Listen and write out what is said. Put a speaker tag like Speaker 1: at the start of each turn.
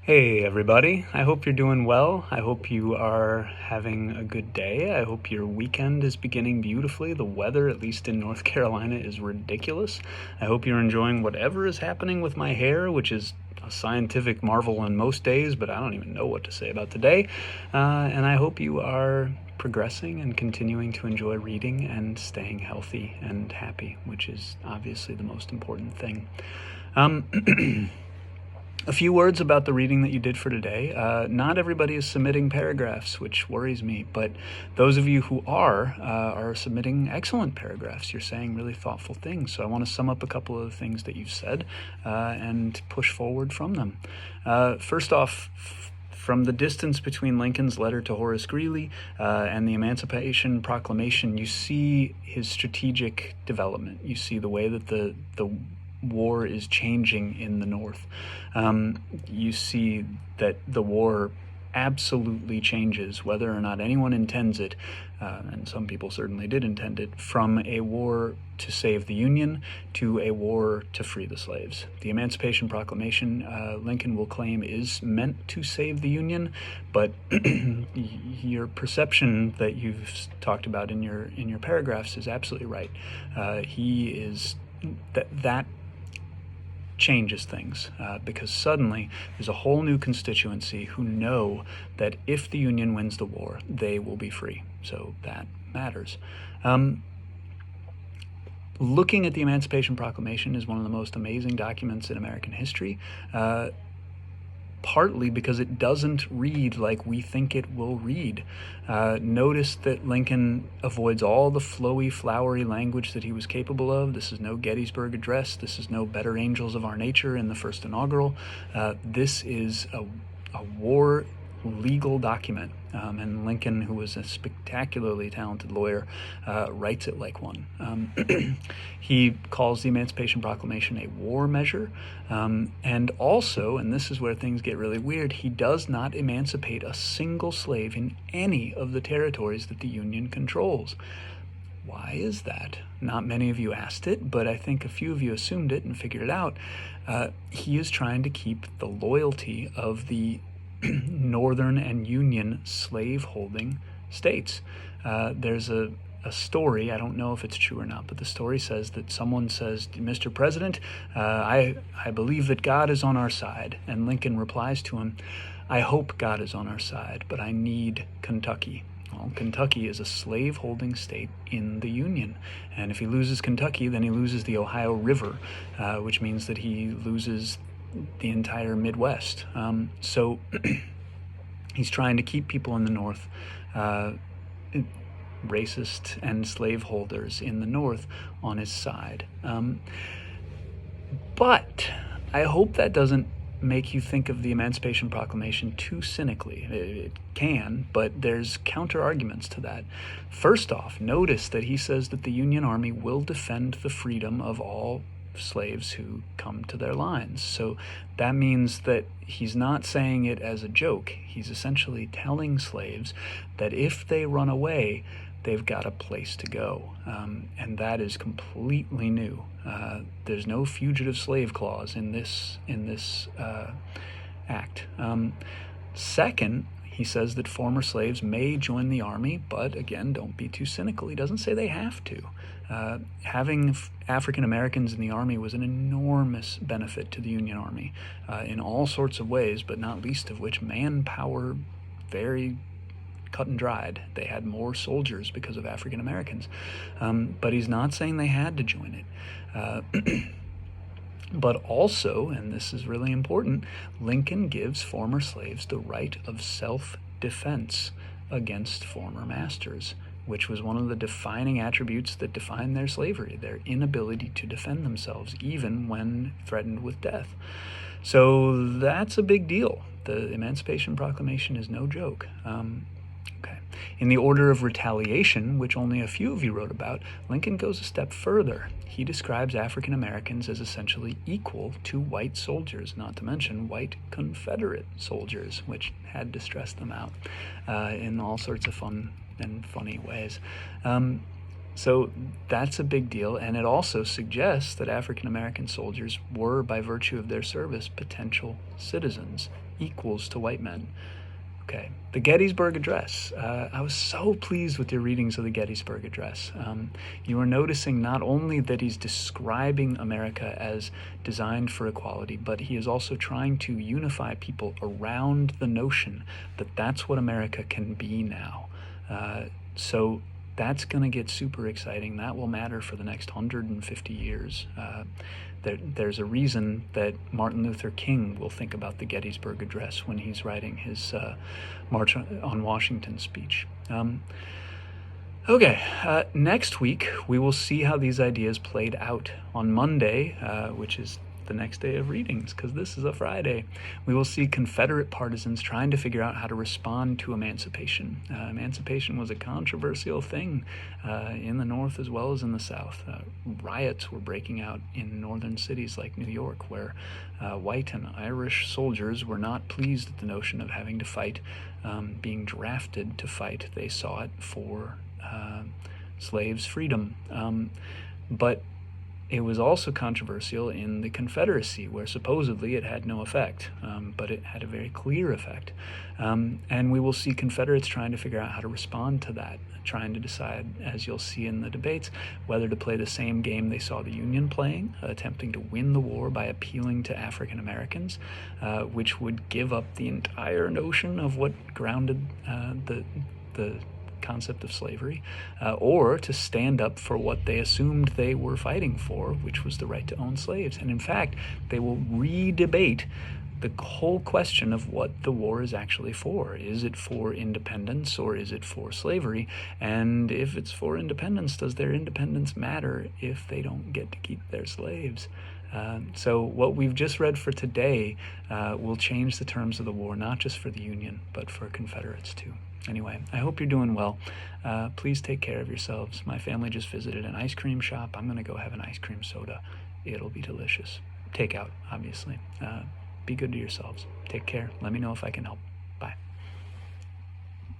Speaker 1: Hey everybody, I hope you're doing well. I hope you are having a good day. I hope your weekend is beginning beautifully. The weather, at least in North Carolina, is ridiculous. I hope you're enjoying whatever is happening with my hair, which is a scientific marvel on most days, but I don't even know what to say about today. And I hope you are progressing and continuing to enjoy reading and staying healthy and happy, which is obviously the most important thing. A few words about the reading that you did for today. Not everybody is submitting paragraphs, which worries me, but those of you who are submitting excellent paragraphs. You're saying really thoughtful things. So I want to sum up a couple of the things that you've said and push forward from them. First off, from the distance between Lincoln's letter to Horace Greeley and the Emancipation Proclamation, you see his strategic development. You see the way that the war is changing in the North. You see that the war absolutely changes, whether or not anyone intends it, and some people certainly did intend it, from a war to save the Union to a war to free the slaves. The Emancipation Proclamation, Lincoln will claim, is meant to save the Union, but your perception that you've talked about in your paragraphs is absolutely right. He is that changes things because suddenly there's a whole new constituency who know that if the Union wins the war, they will be free. So that matters. Looking at the Emancipation Proclamation is one of the most amazing documents in American history. Partly because it doesn't read like we think it will read. Notice that Lincoln avoids all the flowy, flowery language that he was capable of. This is no Gettysburg Address. This is no Better Angels of Our Nature in the first inaugural. This is a war legal document, and Lincoln, who was a spectacularly talented lawyer, writes it like one. He calls the Emancipation Proclamation a war measure, and also, and this is where things get really weird, he does not emancipate a single slave in any of the territories that the Union controls. Why is that? Not many of you asked it, but I think a few of you assumed it and figured it out. He is trying to keep the loyalty of the Northern and Union slave-holding states. There's a story, I don't know if it's true or not, but the story says that someone says, "Mr. President, I believe that God is on our side." And Lincoln replies to him, "I hope God is on our side, but I need Kentucky." Well, Kentucky is a slave-holding state in the Union, and if he loses Kentucky, then he loses the Ohio River, which means that he loses the entire Midwest. So he's trying to keep people in the North, racist and slaveholders in the North, on his side. But I hope that doesn't make you think of the Emancipation Proclamation too cynically. It can, but there's counter arguments to that. First off, notice that he says that the Union Army will defend the freedom of all slaves who come to their lines. So that means that he's not saying it as a joke. He's essentially telling slaves that if they run away, they've got a place to go. And that is completely new. There's no fugitive slave clause in this act. Second, he says that former slaves may join the Army, but again, don't be too cynical. He doesn't say they have to. Having African Americans in the Army was an enormous benefit to the Union Army in all sorts of ways, but not least of which manpower, very cut and dried. They had more soldiers because of African Americans. But he's not saying they had to join it. But also, and this is really important, Lincoln gives former slaves the right of self-defense against former masters, which was one of the defining attributes that defined their slavery, their inability to defend themselves, even when threatened with death. So that's a big deal. The Emancipation Proclamation is no joke. Okay. In the order of retaliation, which only a few of you wrote about, Lincoln goes a step further. He describes African Americans as essentially equal to white soldiers, not to mention white Confederate soldiers, which had to stress them out in all sorts of fun and funny ways. So that's a big deal, and it also suggests that African American soldiers were, by virtue of their service, potential citizens equals to white men. Okay, the Gettysburg Address. I was so pleased with your readings of the Gettysburg Address. You are noticing not only that he's describing America as designed for equality, but he is also trying to unify people around the notion that that's what America can be now. So that's going to get super exciting. That will matter for the next 150 years. There's a reason that Martin Luther King will think about the Gettysburg Address when he's writing his March on Washington speech. Next week we will see how these ideas played out. On Monday, which is the next day of readings, because this is a Friday, we will see Confederate partisans trying to figure out how to respond to emancipation. Emancipation was a controversial thing in the North as well as in the South. Riots were breaking out in northern cities like New York, where white and Irish soldiers were not pleased at the notion of having to fight, being drafted to fight. They saw it for slaves' freedom. But it was also controversial in the Confederacy, where supposedly it had no effect, but it had a very clear effect. And we will see Confederates trying to figure out how to respond to that, trying to decide, as you'll see in the debates, whether to play the same game they saw the Union playing, attempting to win the war by appealing to African Americans, which would give up the entire notion of what grounded the concept of slavery, or to stand up for what they assumed they were fighting for, which was the right to own slaves. And in fact, they will re-debate the whole question of what the war is actually for. Is it for independence or is it for slavery? And if it's for independence, does their independence matter if they don't get to keep their slaves? So what we've just read for today will change the terms of the war, not just for the Union, but for Confederates too. Anyway, I hope you're doing well. Please take care of yourselves. My family just visited an ice cream shop. I'm going to go have an ice cream soda. It'll be delicious. Takeout, obviously. Be good to yourselves. Take care. Let me know if I can help. Bye.